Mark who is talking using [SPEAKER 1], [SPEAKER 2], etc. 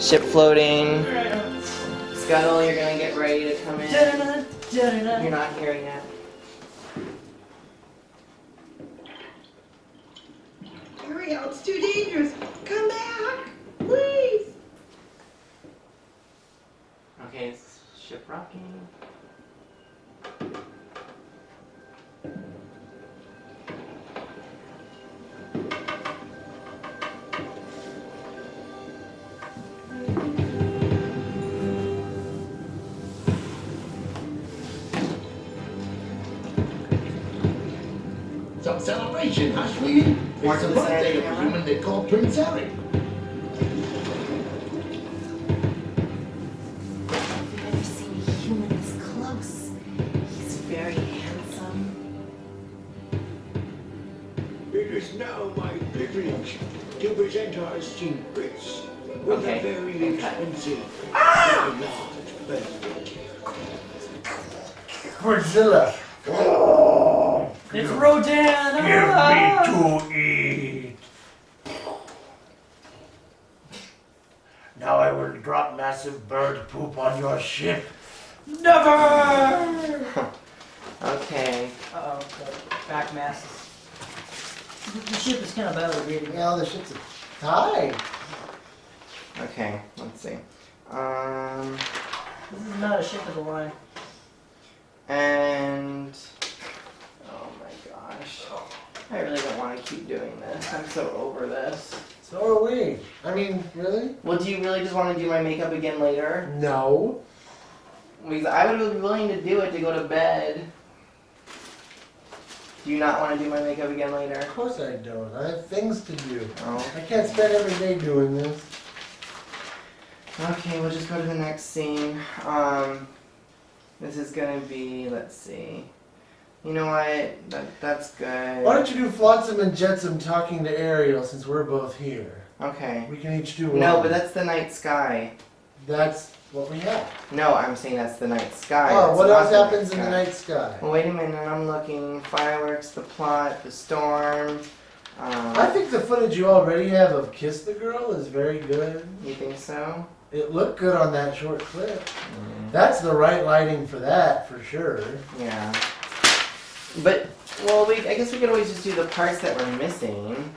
[SPEAKER 1] Ship floating. Scuttle, you're gonna get ready to come in. You're not here yet.
[SPEAKER 2] Ariel, it's too dangerous. Come back, please.
[SPEAKER 1] Okay, it's ship rocking.
[SPEAKER 3] Some celebration, huh, sweetie?
[SPEAKER 1] Mark
[SPEAKER 3] It's the
[SPEAKER 1] the
[SPEAKER 3] birthday
[SPEAKER 1] Saturday
[SPEAKER 3] of a
[SPEAKER 1] camera.
[SPEAKER 3] human they call Prince Ariel.
[SPEAKER 4] Have you ever seen a human this close? He's very handsome.
[SPEAKER 5] It is now my privilege to present our secrets with
[SPEAKER 1] Okay.
[SPEAKER 5] a very expensive, very large birthday cake.
[SPEAKER 6] Priscilla,
[SPEAKER 1] It's Rodan!
[SPEAKER 6] give me to eat. Now I will drop massive bird poop on your ship. Never!
[SPEAKER 1] Okay.
[SPEAKER 7] Uh-oh, the back masses. The ship is kind of badly reading.
[SPEAKER 6] Well, the shit's tied.
[SPEAKER 1] Okay, let's see.
[SPEAKER 7] This is not a ship of the line.
[SPEAKER 1] And oh my gosh. I really don't want to keep doing this. I'm so over this.
[SPEAKER 6] So are we. I mean, really?
[SPEAKER 1] Well, do you really just want to do my makeup again later?
[SPEAKER 6] No.
[SPEAKER 1] Because I would be willing to do it to go to bed. Do you not want to do my makeup again later?
[SPEAKER 6] Of course I don't. I have things to do.
[SPEAKER 1] Oh.
[SPEAKER 6] I can't spend every day doing this.
[SPEAKER 1] Okay, we'll just go to the next scene. This is gonna be, let's see. You know what? That's good.
[SPEAKER 6] Why don't you do Flotsam and Jetsam talking to Ariel since we're both here?
[SPEAKER 1] Okay.
[SPEAKER 6] We can each do one.
[SPEAKER 1] No, but that's the night sky.
[SPEAKER 6] That's what we have.
[SPEAKER 1] No, I'm saying that's the night sky.
[SPEAKER 6] Oh,
[SPEAKER 1] That's
[SPEAKER 6] what
[SPEAKER 1] not
[SPEAKER 6] else
[SPEAKER 1] the
[SPEAKER 6] happens in the
[SPEAKER 1] sky.
[SPEAKER 6] night sky?
[SPEAKER 1] Well, wait a minute, I'm looking. Fireworks, the plot, the storm.
[SPEAKER 6] I think the footage you already have of Kiss the Girl is very good.
[SPEAKER 1] You think so?
[SPEAKER 6] It looked good on that short clip. That's the right lighting for that, for sure.
[SPEAKER 1] Yeah. But, well, I guess we could always just do the parts that we're missing.